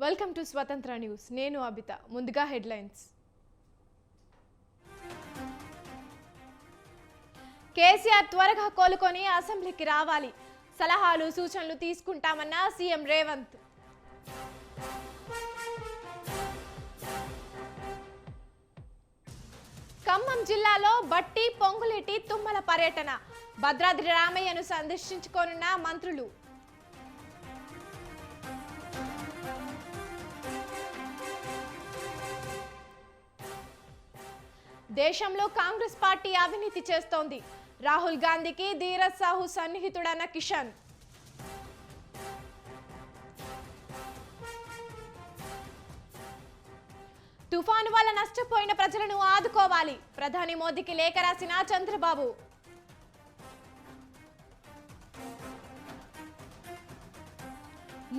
Welcome to స్వతంత్ర news. నేను అబిత. ముందుగా హెడ్లైన్స్. కేసీఆర్ త్వరగా కోలుకొని అసెంబ్లీకి రావాలి. సలహాలు సూచనలు తీసుకుంటామన్న సీఎం రేవంత్. ఖమ్మం జిల్లాలో బట్టి పొంగులేటి తుమ్మల పర్యటన. భద్రాద్రి రామయ్యను సందర్శించుకోనున్న మంత్రులు. దేశంలో కాంగ్రెస్ పార్టీ అవినీతి చేస్తోంది. రాహుల్ గాంధీకి ధీరజ్ సాహు సన్నిహితుడన్న కిషన్. తుఫాను వల్ల నష్టపోయిన ప్రజలను ఆదుకోవాలి. ప్రధాని మోదీకి లేఖ రాసిన చంద్రబాబు.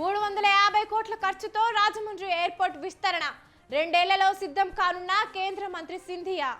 $350 కోట్ల ఖర్చుతో రాజమండ్రి ఎయిర్పోర్ట్ విస్తరణ. 2 ఏళ్లలో సిద్ధం కానున్న కేంద్ర మంత్రి సింధియా.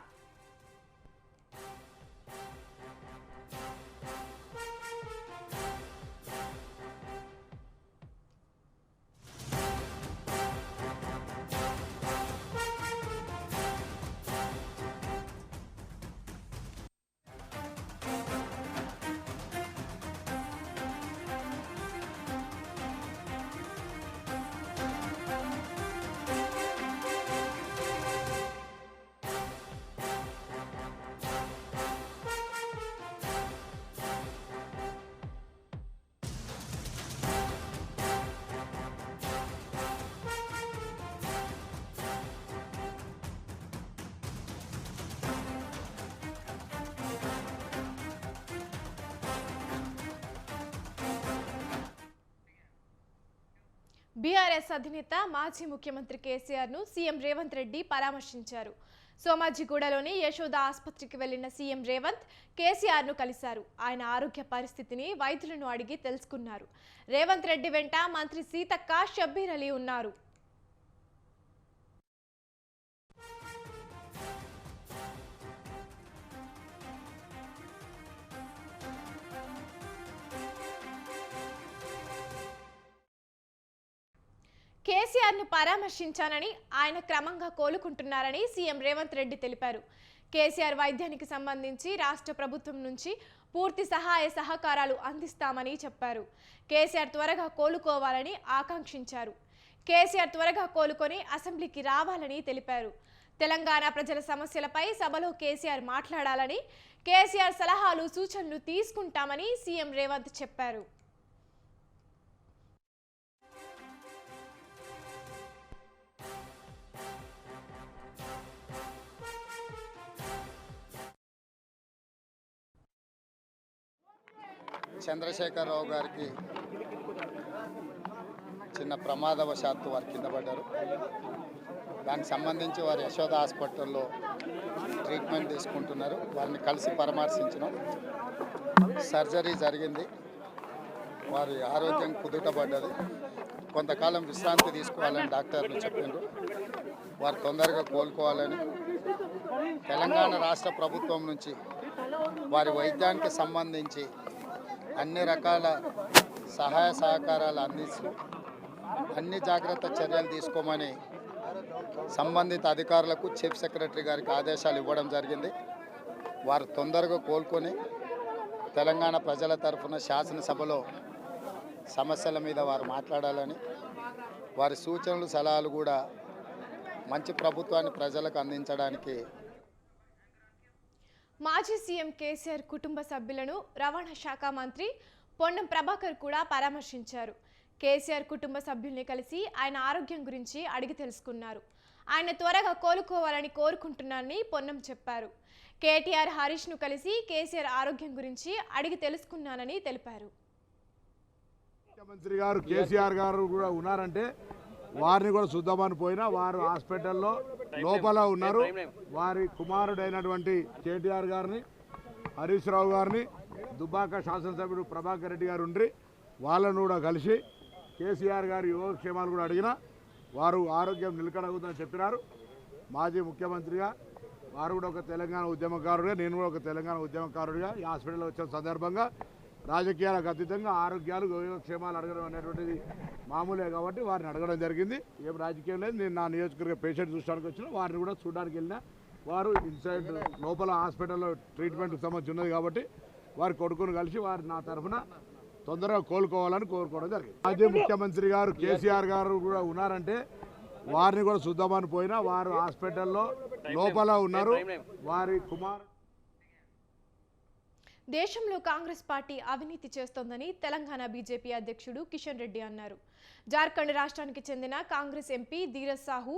బీఆర్ఎస్ అధినేత మాజీ ముఖ్యమంత్రి కేసీఆర్ ను సీఎం రేవంత్ రెడ్డి పరామర్శించారు. సోమాజిగూడలోని యశోద ఆసుపత్రికి వెళ్లిన సీఎం రేవంత్ కేసీఆర్ ను కలిశారు. ఆయన ఆరోగ్య పరిస్థితిని వైద్యులను అడిగి తెలుసుకున్నారు. రేవంత్ రెడ్డి వెంట మంత్రి సీతక్క, షబ్బీర్ అలీ ఉన్నారు. కేసీఆర్ ను పరామర్శించానని, ఆయన క్రమంగా కోలుకుంటున్నారని సీఎం రేవంత్ రెడ్డి తెలిపారు. కేసీఆర్ వైద్యానికి సంబంధించి రాష్ట్ర ప్రభుత్వం నుంచి పూర్తి సహాయ సహకారాలు అందిస్తామని చెప్పారు. కేసీఆర్ త్వరగా కోలుకోవాలని ఆకాంక్షించారు. కేసీఆర్ త్వరగా కోలుకొని అసెంబ్లీకి రావాలని తెలిపారు. తెలంగాణ ప్రజల సమస్యలపై సభలో కేసీఆర్ మాట్లాడాలని, కేసీఆర్ సలహాలు సూచనలు తీసుకుంటామని సీఎం రేవంత్ చెప్పారు. చంద్రశేఖరరావు గారికి చిన్న ప్రమాదవశాత్తు వారు కింద పడ్డారు. దానికి సంబంధించి వారు యశోద హాస్పిటల్లో ట్రీట్మెంట్ తీసుకుంటున్నారు. వారిని కలిసి పరామర్శించినాం. సర్జరీ జరిగింది. వారి ఆరోగ్యం కుదుటపడ్డది. కొంతకాలం విశ్రాంతి తీసుకోవాలని డాక్టర్లు చెప్పిండ్రు. వారు తొందరగా కోలుకోవాలని తెలంగాణ రాష్ట్ర ప్రభుత్వం నుంచి వారి వైద్యానికి సంబంధించి అన్ని రకాల సహాయ సహకారాలు అందిస్తూ అన్ని జాగ్రత్త చర్యలు తీసుకోమని సంబంధిత అధికారులకు చీఫ్ సెక్రటరీ గారికి ఆదేశాలు ఇవ్వడం జరిగింది. వారు తొందరగా కోలుకొని తెలంగాణ ప్రజల తరఫున శాసనసభలో సమస్యల మీద వారు మాట్లాడాలని, వారి సూచనలు సలహాలు కూడా మంచి ప్రభుత్వాన్ని ప్రజలకు అందించడానికి. మాజీ సీఎం కేసీఆర్ కుటుంబ సభ్యులను రవాణా శాఖ మంత్రి పొన్నం ప్రభాకర్ కూడా పరామర్శించారు. కేసీఆర్ కుటుంబ సభ్యుల్ని కలిసి ఆయన ఆరోగ్యం గురించి అడిగి తెలుసుకున్నారు. ఆయన త్వరగా కోలుకోవాలని కోరుకుంటున్నారని పొన్నం చెప్పారు. కేటీఆర్, హరీష్ ను కలిసి కేసీఆర్ ఆరోగ్యం గురించి అడిగి తెలుసుకున్నానని తెలిపారు. ముఖ్యమంత్రి గారు కేసీఆర్ గారు కూడా ఉన్నారంటే వారిని కూడా చూద్దామని పోయినా వారు హాస్పిటల్లో లోపల ఉన్నారు. వారి కుమారుడైనటువంటి కేటీఆర్ గారిని, హరీష్ రావు గారిని, దుబ్బాక శాసనసభ్యుడు ప్రభాకర్ రెడ్డి గారు ఉండి వాళ్ళను కూడా కలిసి కేసీఆర్ గారి యోగక్షేమాలు కూడా అడిగినా వారు ఆరోగ్యం నిలకడవుతుందని చెప్పినారు. మాజీ ముఖ్యమంత్రిగా వారు కూడా ఒక తెలంగాణ ఉద్యమకారుడిగా, నేను కూడా ఒక తెలంగాణ ఉద్యమకారుడిగా ఈ హాస్పిటల్లో వచ్చిన సందర్భంగా రాజకీయాలకు అతీతంగా ఆరోగ్యాలు యోగక్షేమాలు అడగడం అనేటువంటిది మామూలే కాబట్టి వారిని అడగడం జరిగింది. ఏం రాజకీయం లేదు. నేను నా నియోజకవర్గ పేషెంట్ చూడడానికి వచ్చిన వారిని కూడా చూడడానికి వెళ్ళినా వారు ఇన్సైడ్ లోపల హాస్పిటల్లో ట్రీట్మెంట్కి సంబంధించి ఉన్నది కాబట్టి వారి కొడుకును కలిసి వారు నా తరఫున తొందరగా కోలుకోవాలని కోరుకోవడం జరిగింది. మాజీ ముఖ్యమంత్రి గారు కేసీఆర్ గారు కూడా ఉన్నారంటే వారిని కూడా చూద్దామని పోయినా వారు హాస్పిటల్లో లోపల ఉన్నారు. వారి కుమారు దేశంలో కాంగ్రెస్ పార్టీ అవినీతి చేస్తోందని తెలంగాణ బీజేపీ అధ్యక్షుడు కిషన్ రెడ్డి అన్నారు. జార్ఖండ్ రాష్ట్రానికి చెందిన కాంగ్రెస్ ఎంపీ ధీరజ్ సాహు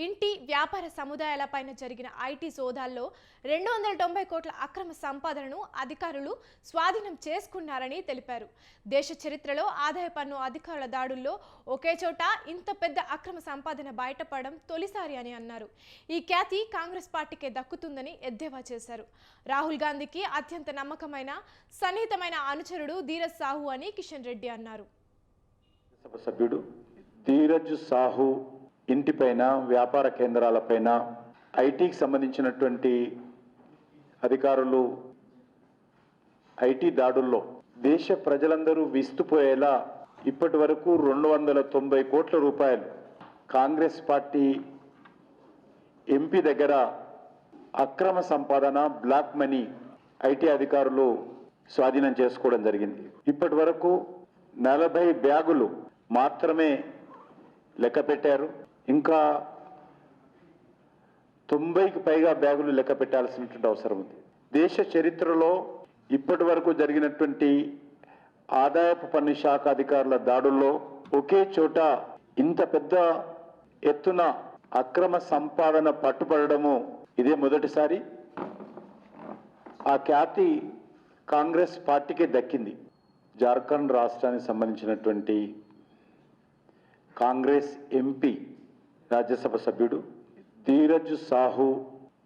ఇంటి వ్యాపార సముదాయాలపైన జరిగిన ఐటీ సోదాల్లో 290 కోట్ల అక్రమ సంపాదనను అధికారులు స్వాధీనం చేసుకున్నారని తెలిపారు. దేశ చరిత్రలో ఆదాయ పన్ను అధికారుల దాడుల్లో ఒకే చోట ఇంత పెద్ద అక్రమ సంపాదన బయటపడడం తొలిసారి అని అన్నారు. ఈ ఖ్యాతి కాంగ్రెస్ పార్టీకే దక్కుతుందని ఎద్దేవా చేశారు. రాహుల్ గాంధీకి అత్యంత నమ్మకమైన సన్నిహితమైన అనుచరుడు ధీరజ్ సాహు అని కిషన్ రెడ్డి అన్నారు. సభ్యుడు ధీరజ్ సాహు ఇంటిపైన వ్యాపార కేంద్రాలపైన ఐటీకి సంబంధించినటువంటి అధికారులు ఐటీ దాడుల్లో దేశ ప్రజలందరూ విస్తుపోయేలా ఇప్పటి వరకు 290 కోట్ల రూపాయలు కాంగ్రెస్ పార్టీ ఎంపీ దగ్గర అక్రమ సంపాదన బ్లాక్ మనీ ఐటీ అధికారులు స్వాధీనం చేసుకోవడం జరిగింది. ఇప్పటి వరకు 40 బ్యాగులు మాత్రమే లెక్క పెట్టారు. ఇంకా 90కి పైగా బ్యాగులు లెక్క పెట్టాల్సినటువంటి అవసరం ఉంది. దేశ చరిత్రలో ఇప్పటి వరకు జరిగినటువంటి ఆదాయపు పన్ను శాఖ అధికారుల దాడుల్లో ఒకే చోట ఇంత పెద్ద ఎత్తున అక్రమ సంపాదన పట్టుబడము ఇదే మొదటిసారి. ఆ ఖ్యాతి కాంగ్రెస్ పార్టీకే దక్కింది. జార్ఖండ్ రాష్ట్రానికి సంబంధించినటువంటి కాంగ్రెస్ ఎంపీ రాజ్యసభ సభ్యుడు ధీరజ్ సాహు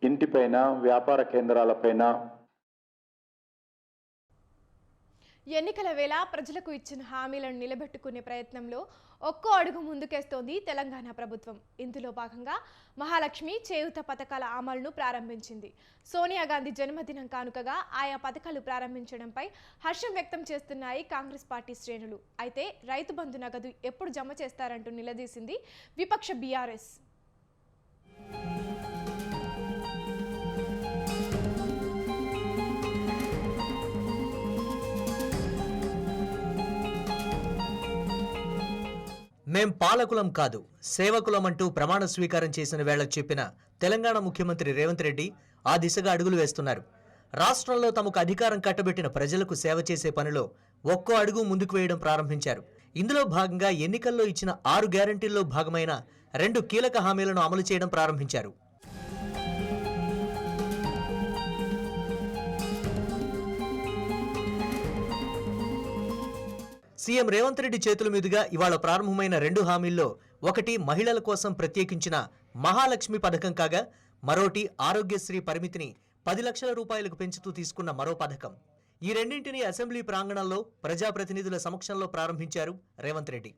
ఇంటిపైన వ్యాపార కేంద్రాలపైన ఎన్నికల వేళ ప్రజలకు ఇచ్చిన హామీలను నిలబెట్టుకునే ప్రయత్నంలో ఒక్కో అడుగు ముందుకేస్తోంది తెలంగాణ ప్రభుత్వం. ఇందులో భాగంగా మహాలక్ష్మి చేయూత పథకాల అమలును ప్రారంభించింది. సోనియా గాంధీ జన్మదినం కానుకగా ఆయా పథకాలు ప్రారంభించడంపై హర్షం వ్యక్తం చేస్తున్నాయి కాంగ్రెస్ పార్టీ శ్రేణులు. అయితే రైతు బంధు నగదు ఎప్పుడు జమ చేస్తారంటూ నిలదీసింది విపక్ష బీఆర్ఎస్. మేం పాలకులం కాదు సేవకులం అంటూ ప్రమాణ స్వీకారం చేసిన వేళ చెప్పిన తెలంగాణ ముఖ్యమంత్రి రేవంత్ రెడ్డి ఆ దిశగా అడుగులు వేస్తున్నారు. రాష్ట్రంలో తమకు అధికారం కట్టబెట్టిన ప్రజలకు సేవ చేసే పనిలో ఒక్కో అడుగు ముందుకు వేయడం ప్రారంభించారు. ఇందులో భాగంగా ఎన్నికల్లో ఇచ్చిన 6 గ్యారంటీల్లో భాగమైన 2 కీలక హామీలను అమలు చేయడం ప్రారంభించారు. సీఎం రేవంత్ రెడ్డి చేతుల మీదుగా ఇవాళ ప్రారంభమైన 2 హామీల్లో ఒకటి మహిళల కోసం ప్రత్యేకించిన మహాలక్ష్మి పథకం కాగా మరోటి ఆరోగ్యశ్రీ పరిమితిని 10 లక్షల రూపాయలకు పెంచుతూ తీసుకున్న మరో పథకం. ఈ రెండింటిని అసెంబ్లీ ప్రాంగణంలో ప్రజాప్రతినిధుల సమక్షంలో ప్రారంభించారు రేవంత్ రెడ్డి.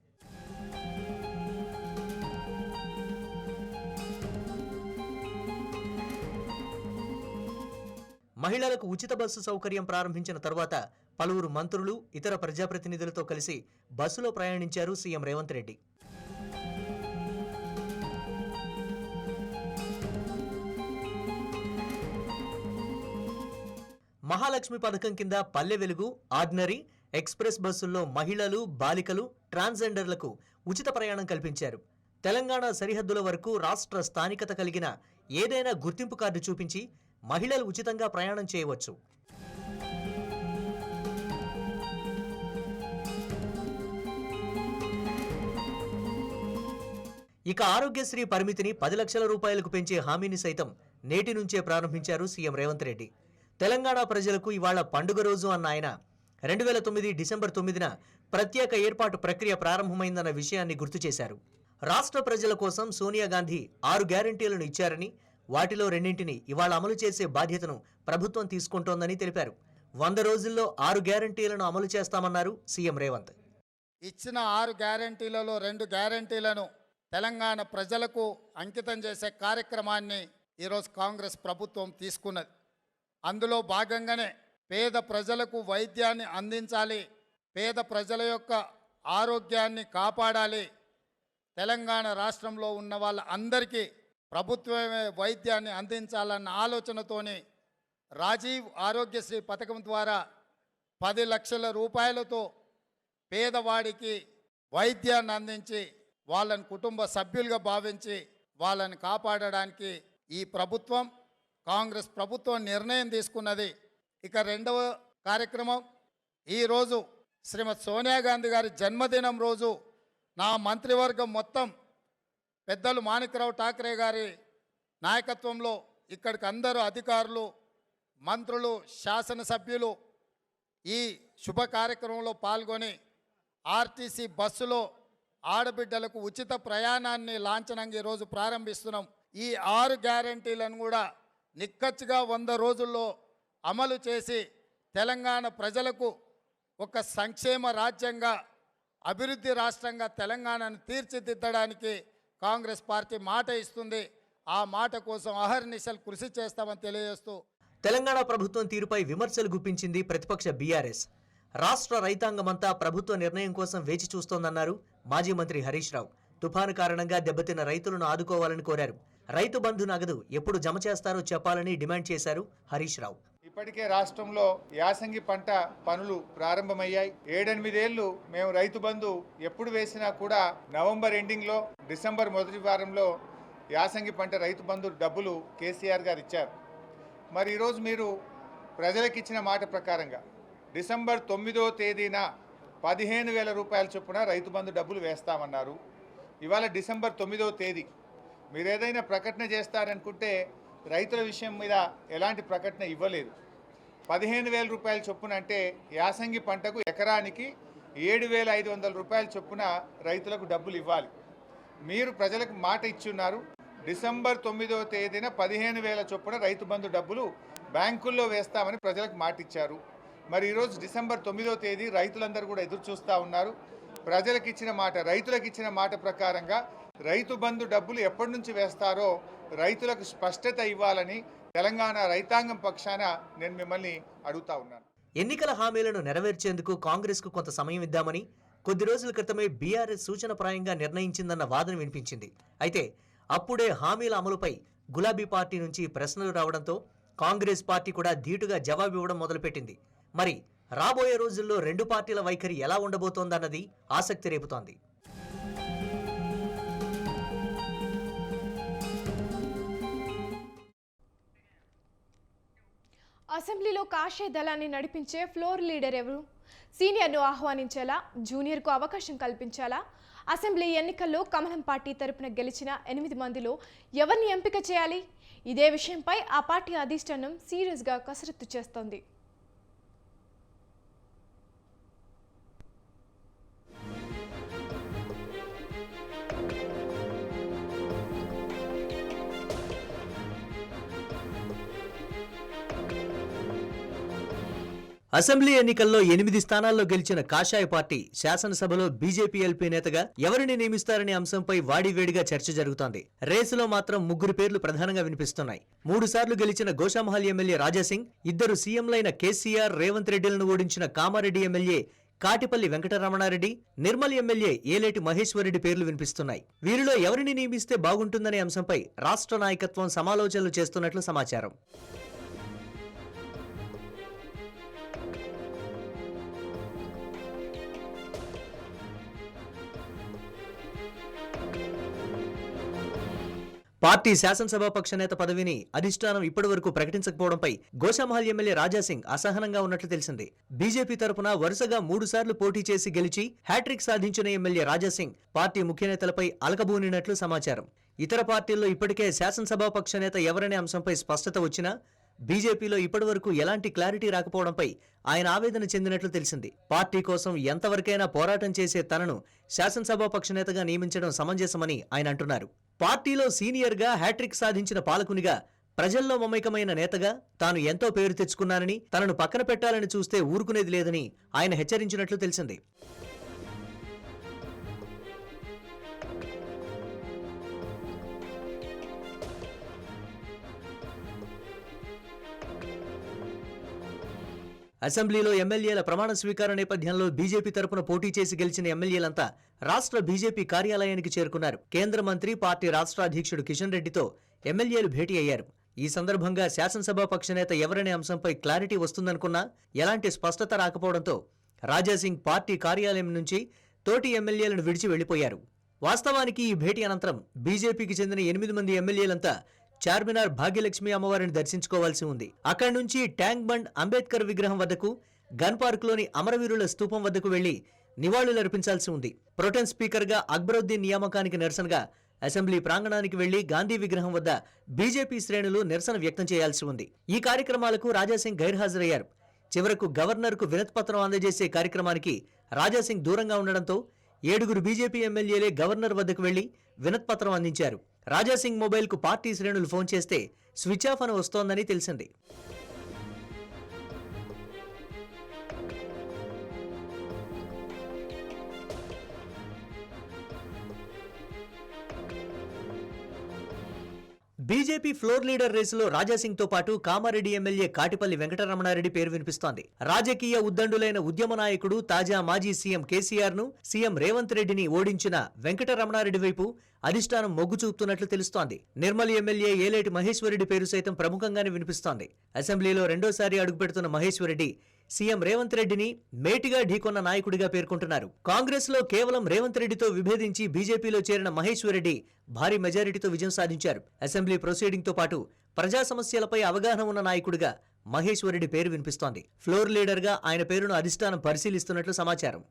మహిళలకు ఉచిత బస్సు సౌకర్యం ప్రారంభించిన తరువాత పలువురు మంత్రులు ఇతర ప్రజాప్రతినిధులతో కలిసి బస్సులో ప్రయాణించారు సీఎం రేవంత్ రెడ్డి. మహాలక్ష్మి పథకం కింద పల్లె వెలుగు, ఆర్డినరీ, ఎక్స్ప్రెస్ బస్సుల్లో మహిళలు, బాలికలు, ట్రాన్స్జెండర్లకు ఉచిత ప్రయాణం కల్పించారు. తెలంగాణ సరిహద్దుల వరకు రాష్ట్ర స్థానికత కలిగిన ఏదైనా గుర్తింపు కార్డు చూపించి మహిళలు ఉచితంగా ప్రయాణం చేయవచ్చు. ఇక ఆరోగ్యశ్రీ పరిమితిని 10 లక్షల రూపాయలకు పెంచే హామీని సైతం నేటి నుంచే ప్రారంభించారు సీఎం రేవంత్ రెడ్డి. తెలంగాణ ప్రజలకు ఇవాళ పండుగ రోజు అన్న ఆయన 2009 డిసెంబర్ 9న ప్రత్యేక ఏర్పాటు ప్రక్రియ ప్రారంభమైందన్న విషయాన్ని గుర్తు చేశారు. రాష్ట్ర ప్రజల కోసం సోనియా గాంధీ 6 గ్యారంటీలను ఇచ్చారని వాటిలో 2ంటిని ఇవాళ అమలు చేసే బాధ్యతను ప్రభుత్వం తీసుకుంటోందని తెలిపారు. 100 రోజుల్లో 6 గ్యారంటీలను అమలు చేస్తామన్నారు సీఎం రేవంత్. ఇచ్చిన 6 గ్యారంటీలలో 2 గ్యారంటీలను తెలంగాణ ప్రజలకు అంకితం చేసే కార్యక్రమాన్ని ఈరోజు కాంగ్రెస్ ప్రభుత్వం తీసుకున్నది. అందులో భాగంగానే పేద ప్రజలకు వైద్యాన్ని అందించాలి, పేద ప్రజల యొక్క ఆరోగ్యాన్ని కాపాడాలి, తెలంగాణ రాష్ట్రంలో ఉన్న వాళ్ళందరికీ ప్రభుత్వమే వైద్యాన్ని అందించాలన్న ఆలోచనతోని రాజీవ్ ఆరోగ్యశ్రీ పథకం ద్వారా 10 లక్షల రూపాయలతో పేదవాడికి వైద్యాన్ని అందించి వాళ్ళని కుటుంబ సభ్యులుగా భావించి వాళ్ళని కాపాడడానికి ఈ ప్రభుత్వం, కాంగ్రెస్ ప్రభుత్వం నిర్ణయం తీసుకున్నది. ఇక రెండవ కార్యక్రమం, ఈరోజు శ్రీమతి సోనియా గాంధీ గారి జన్మదినం రోజు నా మంత్రివర్గం మొత్తం పెద్దలు మాణిక్రావు ఠాకరే గారి నాయకత్వంలో ఇక్కడికి అందరూ అధికారులు, మంత్రులు, శాసనసభ్యులు ఈ శుభ కార్యక్రమంలో పాల్గొని ఆర్టీసీ బస్సులో ఆడబిడ్డలకు ఉచిత ప్రయాణాన్ని లాంఛనంగా ఈరోజు ప్రారంభిస్తున్నాం. ఈ 6 గ్యారంటీలను కూడా నిక్కచ్చిగా 100 రోజుల్లో అమలు చేసి తెలంగాణ ప్రజలకు ఒక సంక్షేమ రాజ్యంగా, అభివృద్ధి రాష్ట్రంగా తెలంగాణను తీర్చిదిద్దడానికి కాంగ్రెస్ పార్టీ మాట ఇస్తుంది. ఆ మాట కోసం అహర్నిశలు కృషి చేస్తామని తెలియజేస్తూ తెలంగాణ ప్రభుత్వం తీరుపై విమర్శలు గుప్పించింది ప్రతిపక్ష బీఆర్ఎస్. రాష్ట్ర రైతాంగమంతా ప్రభుత్వ నిర్ణయం కోసం వేచి చూస్తోందన్నారు మాజీ మంత్రి హరీష్ రావు. తుఫాను కారణంగా దెబ్బతిన్న రైతులను ఆదుకోవాలని కోరారు. రైతు బంధు నగదు ఎప్పుడు జమ చేస్తారో చెప్పాలని డిమాండ్ చేశారు హరీష్ రావు. ఇప్పటికే రాష్ట్రంలో యాసంగి పంట పనులు ప్రారంభమయ్యాయి. 7-8 ఏళ్లు మేము రైతు బంధు ఎప్పుడు వేసినా కూడా నవంబర్ ఎండింగ్లో, డిసెంబర్ మొదటి వారంలో యాసంగి పంట రైతు బంధు డబ్బులు కేసీఆర్ గారు ఇచ్చారు. మరి ఈరోజు మీరు ప్రజలకు ఇచ్చిన మాట ప్రకారంగా డిసెంబర్ 9వ తేదీన 15,000 రూపాయల చొప్పున రైతు బంధు డబ్బులు వేస్తామన్నారు. ఇవాళ డిసెంబర్ 9వ తేదీ. మీరు ఏదైనా ప్రకటన చేస్తారనుకుంటే రైతుల విషయం మీద ఎలాంటి ప్రకటన ఇవ్వలేదు. 15,000 రూపాయల చొప్పున అంటే యాసంగి పంటకు ఎకరానికి 7,500 రూపాయల చొప్పున రైతులకు డబ్బులు ఇవ్వాలి. మీరు ప్రజలకు మాట ఇచ్చున్నారు. డిసెంబర్ 9వ తేదీన 15,000 చొప్పున రైతు బంధు డబ్బులు బ్యాంకుల్లో వేస్తామని ప్రజలకు మాట ఇచ్చారు. మరి ఈరోజు డిసెంబర్ 9వ తేదీ రైతులందరూ కూడా ఎదురు చూస్తూ ఉన్నారు. ప్రజలకు ఇచ్చిన మాట, రైతులకు ఇచ్చిన మాట ప్రకారంగా రైతు బంధు డబ్బులు ఎప్పటి నుంచి వేస్తారో రైతులకు స్పష్టత ఇవ్వాలని తెలంగాణ రైతాంగం పక్షాన నేను మిమ్మల్ని అడుగుతా ఉన్నాను. ఎన్నికల హామీలను నెరవేర్చేందుకు కాంగ్రెస్కు కొంత సమయం ఇద్దామని కొద్ది రోజుల క్రితమే బీఆర్ఎస్ సూచనప్రాయంగా నిర్ణయించిందన్న వాదన వినిపించింది. అయితే అప్పుడే హామీల అమలుపై గులాబీ పార్టీ నుంచి ప్రశ్నలు రావడంతో కాంగ్రెస్ పార్టీ కూడా ధీటుగా జవాబివ్వడం మొదలుపెట్టింది. మరి రాబోయే రోజుల్లో రెండు పార్టీల వైఖరి ఎలా ఉండబోతోందన్నది ఆసక్తి రేపుతోంది. అసెంబ్లీలో కాషాయ దళాన్ని నడిపించే ఫ్లోర్ లీడర్ ఎవరు? సీనియర్ను ఆహ్వానించాలా, జూనియర్కు అవకాశం కల్పించాలా? అసెంబ్లీ ఎన్నికల్లో కమలం పార్టీ తరపున గెలిచిన 8 మందిలో ఎవరిని ఎంపిక చేయాలి? ఇదే విషయంపై ఆ పార్టీ అధిష్టానం సీరియస్గా కసరత్తు చేస్తోంది. అసెంబ్లీ ఎన్నికల్లో 8 స్థానాల్లో గెలిచిన కాషాయ పార్టీ శాసనసభలో బీజేపీ ఎల్పీ నేతగా ఎవరిని నియమిస్తారనే అంశంపై వాడివేడిగా చర్చ జరుగుతోంది. రేసులో మాత్రం 3 పేర్లు ప్రధానంగా వినిపిస్తున్నాయి. 3 సార్లు గెలిచిన గోషామహల్ ఎమ్మెల్యే రాజాసింగ్, 2 సీఎంలైన కేసీఆర్, రేవంత్ రెడ్డిలను ఓడించిన కామారెడ్డి ఎమ్మెల్యే కాటిపల్లి వెంకటరమణారెడ్డి, నిర్మల్ ఎమ్మెల్యే ఏలేటి మహేశ్వరరెడ్డి పేర్లు వినిపిస్తున్నాయి. వీరిలో ఎవరిని నియమిస్తే బాగుంటుందనే అంశంపై రాష్ట్ర నాయకత్వం సమాలోచనలు చేస్తున్నట్లు సమాచారం. పార్టీ శాసనసభాపక్ష నేత పదవిని అధిష్టానం ఇప్పటివరకు ప్రకటించకపోవడంపై గోషామహల్ ఎమ్మెల్యే రాజాసింగ్ అసహనంగా ఉన్నట్లు తెలిసింది. బీజేపీ తరపున వరుసగా 3 సార్లు పోటీ చేసి గెలిచి హ్యాట్రిక్ సాధించిన ఎమ్మెల్యే రాజాసింగ్ పార్టీ ముఖ్య నేతలపై అలకబూనినట్లు సమాచారం. ఇతర పార్టీల్లో ఇప్పటికే శాసనసభాపక్ష నేత ఎవరనే అంశంపై స్పష్టత వచ్చినా బీజేపీలో ఇప్పటివరకు ఎలాంటి క్లారిటీ రాకపోవడంపై ఆయన ఆవేదన చెందినట్లు తెలిసింది. పార్టీ కోసం ఎంతవరకైనా పోరాటం చేసే తనను శాసనసభాపక్ష నేతగా నియమించడం సమంజసమని ఆయన అంటున్నారు. పార్టీలో సీనియర్గా హ్యాట్రిక్ సాధించిన పాలకునిగా, ప్రజల్లో మమైకమైన నేతగా తాను ఎంతో పేరు తెచ్చుకున్నానని, తనను పక్కన పెట్టాలని చూస్తే ఊరుకునేది లేదని ఆయన హెచ్చరించినట్లు తెలిసింది. అసెంబ్లీలో ఎమ్మెల్యేల ప్రమాణ స్వీకార నేపథ్యంలో బీజేపీ తరపున పోటీ చేసి గెలిచిన ఎమ్మెల్యేలంతా రాష్ట్ర బీజేపీ కార్యాలయానికి చేరుకున్నారు. కేంద్ర మంత్రి, పార్టీ రాష్ట్ర అధ్యక్షుడు కిషన్ రెడ్డితో ఎమ్మెల్యేలు భేటీ అయ్యారు. ఈ సందర్భంగా శాసనసభాపక్ష నేత ఎవరనే అంశంపై క్లారిటీ వస్తుందనుకున్నా ఎలాంటి స్పష్టత రాకపోవడంతో రాజాసింగ్ పార్టీ కార్యాలయం నుంచి తోటి ఎమ్మెల్యేలను విడిచి వెళ్లిపోయారు. వాస్తవానికి ఈ భేటీ అనంతరం బీజేపీకి చెందిన 8 మంది ఎమ్మెల్యేలంతా చార్మినార్ భాగ్యలక్ష్మి అమ్మవారిని దర్శించుకోవాల్సి ఉంది. అక్కడి నుంచి ట్యాంక్ బండ్, అంబేద్కర్ విగ్రహం వద్దకు, గన్ పార్క్లోని అమరవీరుల స్తూపం వద్దకు వెళ్లి నివాళులర్పించాల్సి ఉంది. ప్రొటెం స్పీకర్గా అక్బరుద్దీన్ నియామకానికి నిరసనగా అసెంబ్లీ ప్రాంగణానికి వెళ్లి గాంధీ విగ్రహం వద్ద బీజేపీ శ్రేణులు నిరసన వ్యక్తం చేయాల్సి ఉంది. ఈ కార్యక్రమాలకు రాజాసింగ్ గైర్హాజరయ్యారు. చివరకు గవర్నర్కు వినతిపత్రం అందజేసే కార్యక్రమానికి రాజాసింగ్ దూరంగా ఉండడంతో 7 బీజేపీ ఎమ్మెల్యేలే గవర్నర్ వద్దకు వెళ్లి వినతిపత్రం అందించారు. రాజాసింగ్ మొబైల్కు పార్టీ శ్రేణులు ఫోన్ చేస్తే స్విచ్ ఆఫ్ అని వస్తోందని తెలిసింది. బీజేపీ ఫ్లోర్ లీడర్ రేసులో రాజాసింగ్ తో పాటు కామారెడ్డి ఎమ్మెల్యే కాటిపల్లి వెంకటరమణారెడ్డి పేరు వినిపిస్తోంది. రాజకీయ ఉద్దండులైన ఉద్యమ నాయకుడు, తాజా మాజీ సీఎం కేసీఆర్ ను, సీఎం రేవంత్ రెడ్డిని ఓడించిన వెంకటరమణారెడ్డి వైపు అధిష్టానం మొగ్గు చూపుతున్నట్లు తెలుస్తోంది. నిర్మల్ ఎమ్మెల్యే ఏలేటి మహేశ్వరరెడ్డి పేరు సైతం ప్రముఖంగానే వినిపిస్తోంది. అసెంబ్లీలో రెండోసారి అడుగుపెడుతున్న మహేశ్వరరెడ్డి సీఎం రేవంత్ రెడ్డిని మేటిగా ఢీకొన్న నాయకుడిగా పేర్కొంటున్నారు. కాంగ్రెస్ లో కేవలం రేవంత్ రెడ్డితో విభేదించి బీజేపీలో చేరిన మహేశ్వరరెడ్డి భారీ మెజారిటీతో విజయం సాధించారు. అసెంబ్లీ ప్రొసీడింగ్ తో పాటు ప్రజా సమస్యలపై అవగాహన ఉన్న నాయకుడిగా మహేశ్వరరెడ్డి పేరు వినిపిస్తోంది. ఫ్లోర్ లీడర్ గా ఆయన పేరును అధిష్టానం పరిశీలిస్తున్నట్లు సమాచారం.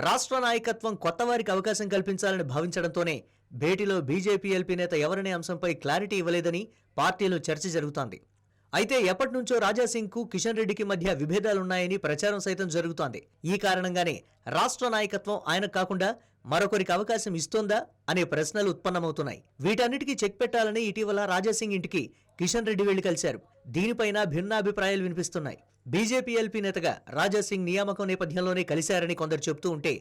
రాష్ట్ర నాయకత్వం కొత్త వారికి అవకాశం కల్పించాలని భావించడంతోనే భేటీలో బీజేపీ ఎల్పీ నేత ఎవరనే అంశంపై క్లారిటీ ఇవ్వలేదని పార్టీలో చర్చ జరుగుతోంది. అయితే ఎప్పటినుంచో రాజాసింగ్ కు కిషన్ రెడ్డికి మధ్య విభేదాలున్నాయని ప్రచారం సైతం జరుగుతోంది. ఈ కారణంగానే రాష్ట్ర నాయకత్వం ఆయనకు కాకుండా మరొకరికి అవకాశం ఇస్తోందా అనే ప్రశ్నలు ఉత్పన్నమవుతున్నాయి. వీటన్నిటికీ చెక్ పెట్టాలని ఇటీవల రాజాసింగ్ ఇంటికి కిషన్ రెడ్డి వెళ్లి కలిశారు. దీనిపైన భిన్నాభిప్రాయాలు వినిపిస్తున్నాయి. బీజేపీ ఎల్పీ నేతగా రాజాసింగ్ నియామకం నేపథ్యంలోనే కలిశారని కొందరు చెబుతూ ఉంటే,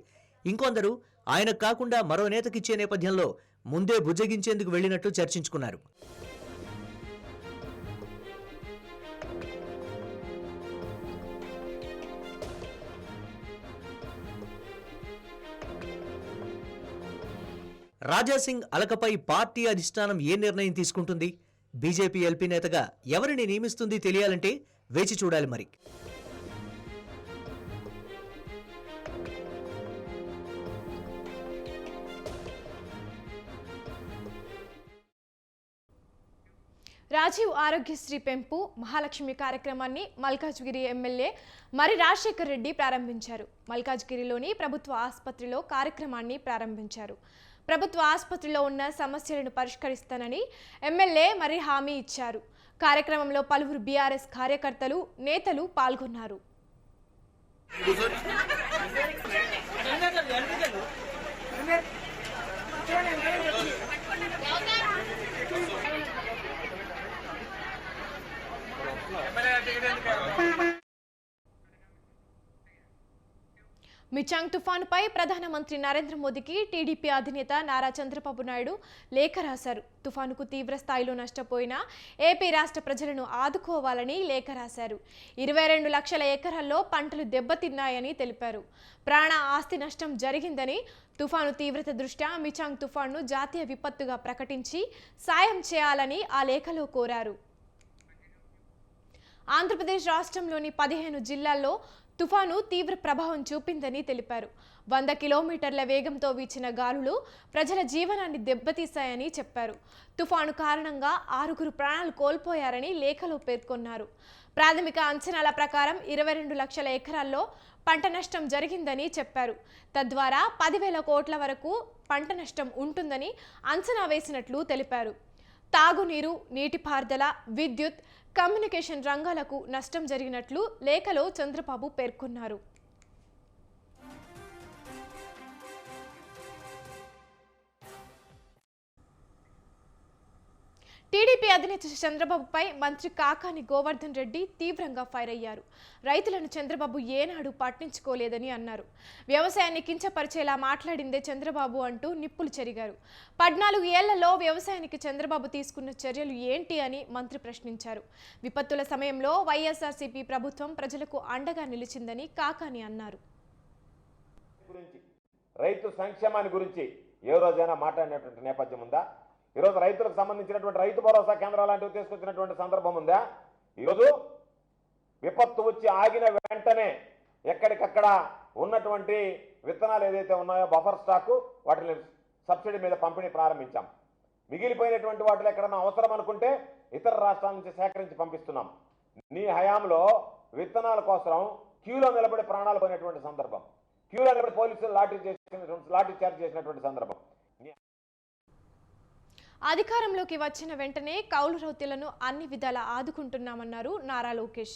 ఇంకొందరు ఆయనకు కాకుండా మరో నేతకిచ్చే నేపథ్యంలో ముందే బుజ్జగించేందుకు వెళ్లినట్లు చర్చించుకున్నారు. రాజాసింగ్ అలకపై పార్టీ అధిష్టానం ఏ నిర్ణయం తీసుకుంటుంది? బీజేపీ ఎల్పీ నేతగా ఎవరిని నియమిస్తుంది తెలియాలంటే వేచి చూడాలి మరి. రాజీవ్ ఆరోగ్యశ్రీ పెంపు మహాలక్ష్మి కార్యక్రమాన్ని మల్కాజ్గిరి ఎమ్మెల్యే మరి రాజశేఖర్ రెడ్డి ప్రారంభించారు. మల్కాజ్గిరిలోని ప్రభుత్వ ఆసుపత్రిలో కార్యక్రమాన్ని ప్రారంభించారు. ప్రభుత్వ ఆసుపత్రిలో ఉన్న సమస్యలను పరిష్కరిస్తానని ఎమ్మెల్యే మరి హామీ ఇచ్చారు. కార్యక్రమంలో పలువురు బీఆర్ఎస్ కార్యకర్తలు, నేతలు పాల్గొన్నారు. మిచాంగ్ తుఫానుపై ప్రధానమంత్రి నరేంద్ర మోదీకి టీడీపీ అధినేత నారా చంద్రబాబు నాయుడు లేఖ రాశారు. తుఫానుకు తీవ్ర స్థాయిలో నష్టపోయిన ఏపీ రాష్ట్ర ప్రజలను ఆదుకోవాలని లేఖ రాశారు. 22 లక్షల ఎకరాల్లో పంటలు దెబ్బతిన్నాయని తెలిపారు. ప్రాణ ఆస్తి నష్టం జరిగిందని, తుఫాను తీవ్రత దృష్ట్యా మిచాంగ్ తుఫాన్ను జాతీయ విపత్తుగా ప్రకటించి సాయం చేయాలని ఆ లేఖలో కోరారు. ఆంధ్రప్రదేశ్ రాష్ట్రంలోని 15 జిల్లాల్లో తుఫాను తీవ్ర ప్రభావం చూపిందని తెలిపారు. 100 కిలోమీటర్ల వేగంతో వీచిన గాలులు ప్రజల జీవనాన్ని దెబ్బతీశాయని చెప్పారు. తుఫాను కారణంగా 6 ప్రాణాలు కోల్పోయారని లేఖలో పేర్కొన్నారు. ప్రాథమిక అంచనాల ప్రకారం 22 లక్షల ఎకరాల్లో పంట నష్టం జరిగిందని చెప్పారు. తద్వారా 10,000 కోట్ల వరకు పంట నష్టం ఉంటుందని అంచనా వేసినట్లు తెలిపారు. తాగునీరు, నీటిపారుదల, విద్యుత్, కమ్యూనికేషన్ రంగాలకు నష్టం జరిగినట్లు లేఖలో చంద్రబాబు పేర్కొన్నారు. టీడీపీ అధినేత చంద్రబాబుపై మంత్రి కాకాని గోవర్ధన్ రెడ్డి తీవ్రంగా ఫైర్ అయ్యారు. రైతులను చంద్రబాబు ఏనాడు పట్టించుకోలేదని అన్నారు. వ్యవసాయాన్ని కించపరిచేలా మాట్లాడిందే చంద్రబాబు అంటూ నిప్పులు చెరిగారు. 14 ఏళ్లలో వ్యవసాయానికి చంద్రబాబు తీసుకున్న చర్యలు ఏంటి అని మంత్రి ప్రశ్నించారు. విపత్తుల సమయంలో వైఎస్ఆర్సీపీ ప్రభుత్వం ప్రజలకు అండగా నిలిచిందని కాకాని అన్నారు. రైతు సంక్షేమాన్ని గురించి ఏ రోజైనా మాట్లాడినటువంటి నేపథ్యం ఉందా? ఈరోజు రైతులకు సంబంధించినటువంటి రైతు భరోసా కేంద్రాలు లాంటివి తీసుకొచ్చినటువంటి సందర్భం ఉందా? ఈరోజు విపత్తు వచ్చి ఆగిన వెంటనే ఎక్కడికక్కడ ఉన్నటువంటి విత్తనాలు ఏదైతే ఉన్నాయో బఫర్ స్టాకు వాటిని సబ్సిడీ మీద పంపిణీ ప్రారంభించాం. మిగిలిపోయినటువంటి వాటిలో ఎక్కడన్నా అవసరం అనుకుంటే ఇతర రాష్ట్రాల నుంచి సేకరించి పంపిస్తున్నాం. నీ హయాంలో విత్తనాల కోసం క్యూలో నిలబడి ప్రాణాలు పోయినటువంటి సందర్భం, క్యూలో నిలబడి పోలీసులు లాఠీ చార్జ్ చేసినటువంటి సందర్భం. అధికారంలోకి వచ్చిన వెంటనే కౌలు రైతులను అన్ని విధాలా ఆదుకుంటున్నామన్నారు నారా లోకేష్.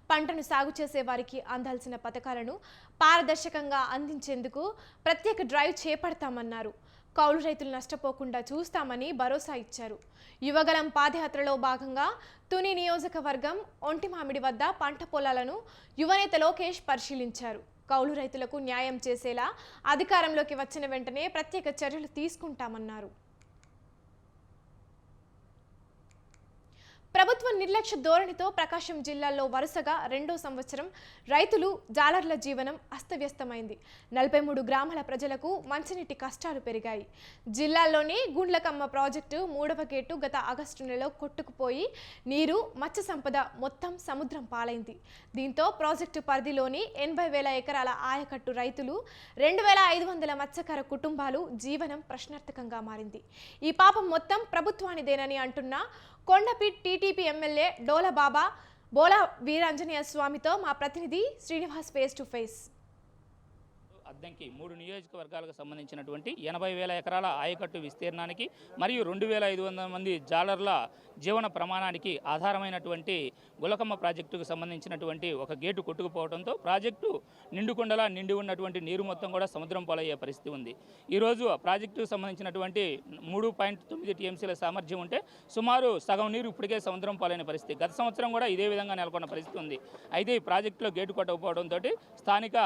పంటను సాగు చేసే వారికి అందాల్సిన పథకాలను పారదర్శకంగా అందించేందుకు ప్రత్యేక డ్రైవ్ చేపడతామన్నారు. కౌలు రైతులు నష్టపోకుండా చూస్తామని భరోసా ఇచ్చారు. యువగలం పాదయాత్రలో భాగంగా తుని నియోజకవర్గం ఒంటిమామిడి వద్ద పంట పొలాలను యువనేత లోకేష్ పరిశీలించారు. కౌలు రైతులకు న్యాయం చేసేలా అధికారంలోకి వచ్చిన వెంటనే ప్రత్యేక చర్యలు తీసుకుంటామన్నారు. ప్రభుత్వ నిర్లక్ష్య ధోరణితో ప్రకాశం జిల్లాలో వరుసగా 2వ సంవత్సరం రైతులు జాలర్ల జీవనం అస్తవ్యస్తమైంది. 43 గ్రామాల ప్రజలకు మంచినీటి కష్టాలు పెరిగాయి. జిల్లాలోని గుండ్లకమ్మ ప్రాజెక్టు 3వ గేటు గత ఆగస్టు నెలలో కొట్టుకుపోయి నీరు మత్స్య సంపద మొత్తం సముద్రం పాలైంది. దీంతో ప్రాజెక్టు పరిధిలోని 80,000 ఎకరాల ఆయకట్టు రైతులు 2,500 మత్స్యకార కుటుంబాలు జీవనం ప్రశ్నార్థకంగా మారింది. ఈ పాపం మొత్తం ప్రభుత్వానిదేనని అంటున్న కొండపీట్ టీడీపీ ఎమ్మెల్యే బోలా వీరాంజనేయ స్వామితో మా ప్రతినిధి Srinivas face to face. Addanki 3 నియోజకవర్గాలకు సంబంధించినటువంటి 80,000 ఎకరాల ఆయకట్టు విస్తీర్ణానికి మరియు 2,500 మంది జాలర్ల జీవన ప్రమాణానికి ఆధారమైనటువంటి గులకమ్మ ప్రాజెక్టుకు సంబంధించినటువంటి ఒక గేటు కొట్టుకుపోవడంతో ప్రాజెక్టు నిండుకుండలా నిండి ఉన్నటువంటి నీరు మొత్తం కూడా సముద్రం పాలయ్యే పరిస్థితి ఉంది. ఈరోజు ప్రాజెక్టుకు సంబంధించినటువంటి 3.9 టీఎంసీల సామర్థ్యం ఉంటే సుమారు సగం నీరు ఇప్పటికే సముద్రం పాలైన పరిస్థితి. గత సంవత్సరం కూడా ఇదే విధంగా నెలకొన్న పరిస్థితి ఉంది. అయితే ఈ ప్రాజెక్టులో గేటు కొట్టకపోవడంతో స్థానిక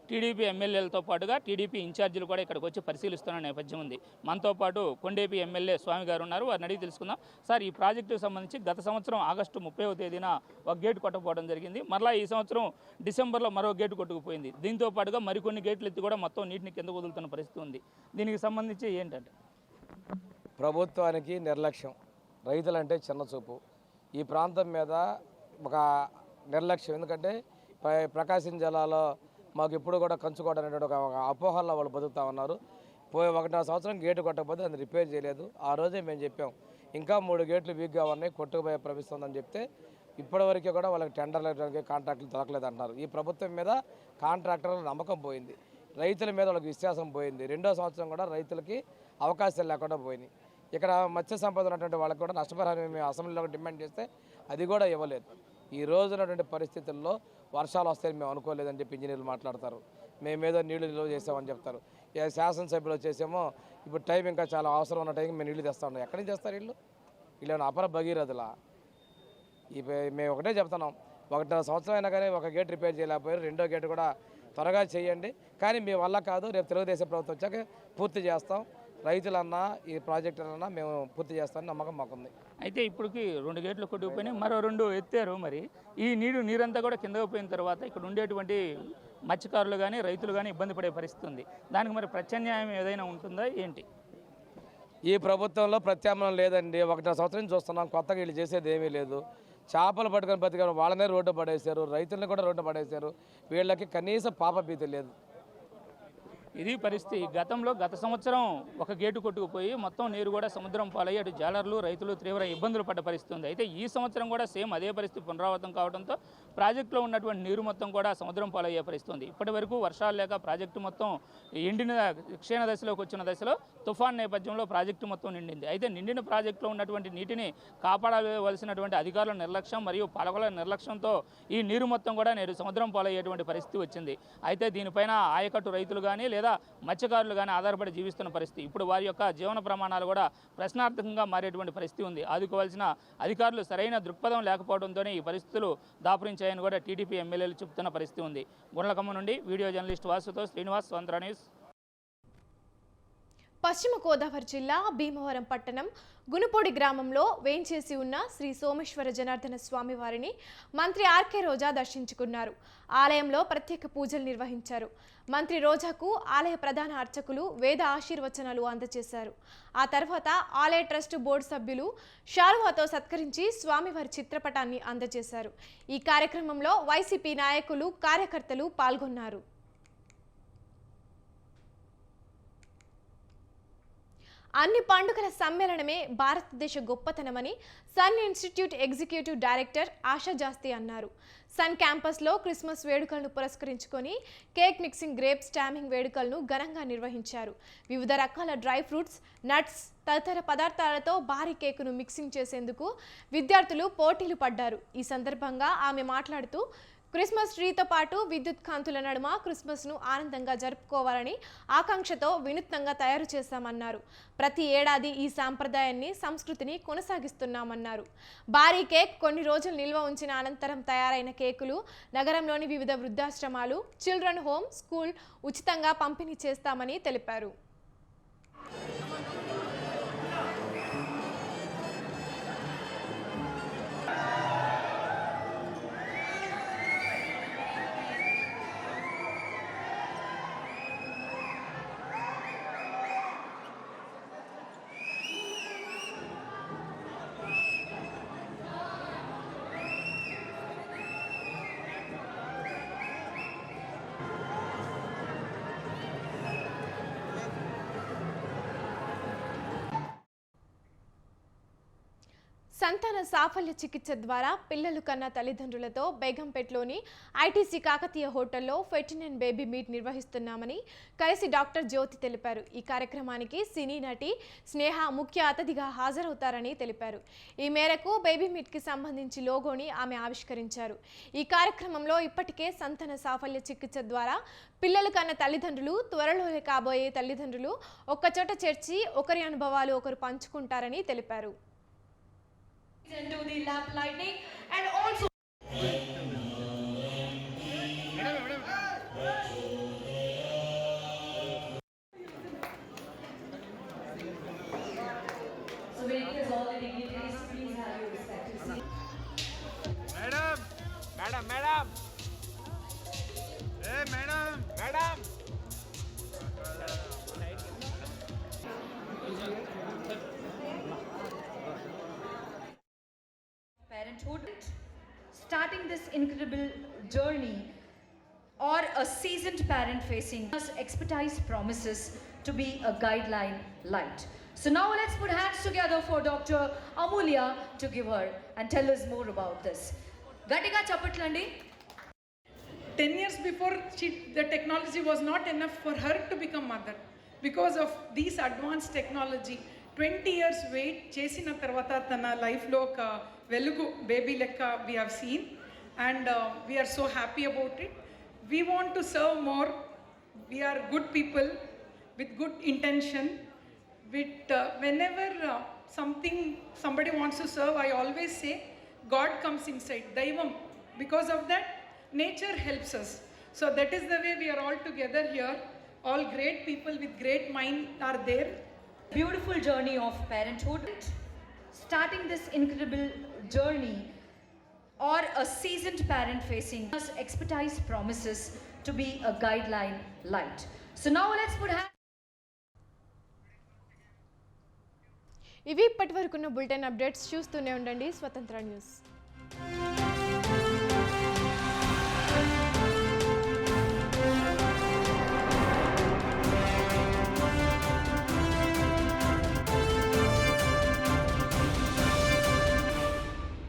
టీడీపీ ఎమ్మెల్యేలతో పాటుగా టీడీపీ ఇన్ఛార్జీలు కూడా ఇక్కడికి వచ్చి పరిశీలిస్తున్న నేపథ్యం ఉంది. మనతో పాటు కొండేపీ ఎమ్మెల్యే స్వామి గారు ఉన్నారు. వారిని అడిగి తెలుసుకుందాం. సార్, ఈ ప్రాజెక్టుకు సంబంధించి గత సంవత్సరం ఆగస్టు 30వ తేదీన ఒక గేటు కొట్టకపోవడం జరిగింది. మరలా ఈ సంవత్సరం డిసెంబర్లో మరో గేటు కొట్టుకుపోయింది. దీంతో పాటుగా మరికొన్ని గేట్లు ఎత్తి కూడా మొత్తం నీటిని కింద వదులుతున్న పరిస్థితి ఉంది. దీనికి సంబంధించి ఏంటంటే ప్రభుత్వానికి నిర్లక్ష్యం, రైతులంటే చిన్నచూపు, ఈ ప్రాంతం మీద ఒక నిర్లక్ష్యం. ఎందుకంటే ప్రకాశం జిల్లాలో మాకు ఎప్పుడు కూడా కంచుకోవడం అనేటువంటి ఒక అపోహల్లో వాళ్ళు బతుకుతా ఉన్నారు. 1.5 సంవత్సరం గేటు కొట్టకపోతే అది రిపేర్ చేయలేదు. ఆ రోజే మేము చెప్పాం ఇంకా 3 గేట్లు వీక్గా ఉన్నాయి, కొట్టుకుపోయే ప్రవేశిస్తుందని చెప్తే ఇప్పటివరకు కూడా వాళ్ళకి టెండర్లు కాంట్రాక్టులు దొరకలేదు అంటున్నారు. ఈ ప్రభుత్వం మీద కాంట్రాక్టర్ల నమ్మకం పోయింది, రైతుల మీద వాళ్ళకి విశ్వాసం పోయింది. 2వ సంవత్సరం కూడా రైతులకి అవకాశాలు లేకుండా పోయినాయి. ఇక్కడ మత్స్య సంపద ఉన్నటువంటి వాళ్ళకి కూడా నష్టపరిహారం మేము అసెంబ్లీలో డిమాండ్ చేస్తే అది కూడా ఇవ్వలేదు. ఈ రోజున్నటువంటి పరిస్థితుల్లో వర్షాలు వస్తాయని మేము అనుకోలేదని చెప్పి ఇంజనీర్లు మాట్లాడతారు. మేమేదో నీళ్లు నిల్వ చేసామని చెప్తారు. శాసనసభ్యులు వచ్చేసేమో ఇప్పుడు టైం ఇంకా చాలా అవసరం ఉన్న టైంకి మేము నీళ్లు తెస్తా ఉన్నాం. ఎక్కడి నుంచి తెస్తారు వీళ్ళు? వీళ్ళేమన్నా అపర భగీరథులా? మేము ఒకటే చెప్తున్నాం, 1.5 సంవత్సరం అయినా కానీ ఒక గేట్ రిపేర్ చేయలేకపోయారు. 2వ గేటు కూడా త్వరగా చేయండి. కానీ మీ వల్ల కాదు, రేపు తెలుగుదేశం ప్రభుత్వం వచ్చాక పూర్తి చేస్తాం. రైతులన్నా ఈ ప్రాజెక్టులన్నా మేము పూర్తి చేస్తామని నమ్మకం మాకుంది. అయితే ఇప్పటికి 2 గేట్లు కొట్టుకుపోయినాయి, మరో 2 ఎత్తారు. మరి ఈ నీరంతా కూడా కిందకు పోయిన తర్వాత ఇక్కడ ఉండేటువంటి మత్స్యకారులు కానీ రైతులు కానీ ఇబ్బంది పడే పరిస్థితి ఉంది. దానికి మరి ప్రత్యామ్నాయం ఏదైనా ఉంటుందా ఏంటి? ఈ ప్రభుత్వంలో ప్రత్యామ్నాయం లేదండి. 1.5 సంవత్సరం చూస్తున్నాం, కొత్తగా వీళ్ళు చేసేది ఏమీ లేదు. చేపలు పట్టుకొని బతికారు, వాళ్ళనే రోడ్డు పడేశారు, రైతులను కూడా రోడ్డు పడేశారు. వీళ్ళకి కనీసం పాపభీతి లేదు. ఇది పరిస్థితి. గత సంవత్సరం ఒక గేటు కొట్టుకుపోయి మొత్తం నీరు కూడా సముద్రం పాలయ్యి అటు జాలర్లు రైతులు తీవ్ర ఇబ్బందులు పడ్డ పరిస్థితి ఉంది. అయితే ఈ సంవత్సరం కూడా సేమ్ అదే పరిస్థితి పునరావృతం కావడంతో ప్రాజెక్టులో ఉన్నటువంటి నీరు మొత్తం కూడా సముద్రం పాలయ్యే పరిస్థితి ఉంది. ఇప్పటి వరకు వర్షాలు లేక ప్రాజెక్టు మొత్తం ఎండిన క్షీణ దశలోకి వచ్చిన దశలో తుఫాన్ నేపథ్యంలో ప్రాజెక్టు మొత్తం నిండింది. అయితే నిండిన ప్రాజెక్టులో ఉన్నటువంటి నీటిని కాపాడవలసినటువంటి అధికారుల నిర్లక్ష్యం మరియు పాలకుల నిర్లక్ష్యంతో ఈ నీరు మొత్తం కూడా నేడు సముద్రం పాలయ్యేటువంటి పరిస్థితి వచ్చింది. అయితే దీనిపైన ఆయకట్టు రైతులు కానీ లేదా మత్స్యకారులు కానీ ఆధారపడి జీవిస్తున్న పరిస్థితి. ఇప్పుడు వారి యొక్క జీవన ప్రమాణాలు కూడా ప్రశ్నార్థకంగా మారేటువంటి పరిస్థితి ఉంది. ఆదుకోవాల్సిన అధికారులు సరైన దృక్పథం లేకపోవడంతోనే ఈ పరిస్థితులు దాపురించాయని కూడా టీడీపీ ఎమ్మెల్యేలు చెబుతున్న పరిస్థితి ఉంది. గుండ్లకమ్మ నుండి వీడియో జర్నలిస్ట్ వాసుతో శ్రీనివాస్, స్వంత్ర న్యూస్. పశ్చిమ గోదావరి జిల్లా భీమవరం పట్టణం గునుపొడి గ్రామంలో వేంచేసి ఉన్న శ్రీ సోమేశ్వర జనార్దన స్వామి వారిని మంత్రి ఆర్కే రోజా దర్శించుకున్నారు. ఆలయంలో ప్రత్యేక పూజలు నిర్వహించారు. మంత్రి రోజాకు ఆలయ ప్రధాన అర్చకులు వేద ఆశీర్వచనాలు అందజేశారు. ఆ తర్వాత ఆలయ ట్రస్ట్ బోర్డు సభ్యులు శాలువాతో సత్కరించి స్వామివారి చిత్రపటాన్ని అందజేశారు. ఈ కార్యక్రమంలో వైసీపీ నాయకులు, కార్యకర్తలు పాల్గొన్నారు. అన్ని పండుగల సమ్మేళనమే భారతదేశ గొప్పతనమని Sun Institute executive director Asha Jasti అన్నారు. సన్ క్యాంపస్లో క్రిస్మస్ వేడుకలను పురస్కరించుకొని కేక్ మిక్సింగ్, గ్రేప్ స్టామింగ్ వేడుకలను ఘనంగా నిర్వహించారు. వివిధ రకాల డ్రై ఫ్రూట్స్, నట్స్ తదితర పదార్థాలతో భారీ కేకును మిక్సింగ్ చేసేందుకు విద్యార్థులు పోటీలు పడ్డారు. ఈ సందర్భంగా ఆమె మాట్లాడుతూ క్రిస్మస్ ట్రీతో పాటు విద్యుత్ కాంతుల నడుమ క్రిస్మస్ను ఆనందంగా జరుపుకోవాలని ఆకాంక్షతో వినూత్నంగా తయారు చేశామన్నారు. ప్రతి ఏడాది ఈ సాంప్రదాయాన్ని, సంస్కృతిని కొనసాగిస్తున్నామన్నారు. భారీ కేక్ కొన్ని రోజులు నిల్వ ఉంచిన అనంతరం తయారైన కేకులు నగరంలోని వివిధ వృద్ధాశ్రమాలు, చిల్డ్రన్ హోమ్, స్కూల్ ఉచితంగా పంపిణీ చేస్తామని తెలిపారు. సంతాన సాఫల్య చికిత్స ద్వారా పిల్లలు కన్న తల్లిదండ్రులతో బేగంపేటలోని ఐటీసీ కాకతీయ హోటల్లో ఫెర్టినెంట్ బేబీ మీట్ నిర్వహిస్తున్నామని కలిసి డాక్టర్ జ్యోతి తెలిపారు. ఈ కార్యక్రమానికి సినీ నటి స్నేహ ముఖ్య అతిథిగా హాజరవుతారని తెలిపారు. ఈ మేరకు బేబీ మీట్కి సంబంధించి లోగోని ఆమె ఆవిష్కరించారు. ఈ కార్యక్రమంలో ఇప్పటికే సంతాన సాఫల్య చికిత్స ద్వారా పిల్లలు కన్న తల్లిదండ్రులు, త్వరలో కాబోయే తల్లిదండ్రులు ఒక్కచోట చేర్చి ఒకరి అనుభవాలు ఒకరు పంచుకుంటారని తెలిపారు. Into the lamp lighting and also so when it is already dignitaries, please have your respective seat. Madam. Hey, madam. Parenthood, starting this incredible journey, or a seasoned parent facing expertise promises to be a guideline light. So now let's put hands together for Dr. Amulya to give her and tell us more about this. Gatiga chapatlandi. 10 years before, the technology was not enough for her to become mother. Because of these advanced technology, 20 years wait chesina tarvata tana life lo oka velugu baby lekka we have seen, and we are so happy about it. We want to serve more. We are good people with good intention. With whenever somebody wants to serve, I always say God comes inside, Daivam. Because of that, nature helps us. So that is the way we are all together here. All great people with great mind are there. Beautiful journey of parenthood, starting this incredible journey, or a seasoned parent facing expertise promises to be a guideline light. So now let's put hands. ఇవి ఇప్పటివరకున్న bulletin updates. చూస్తూనే ఉండండి స్వతంత్ర news.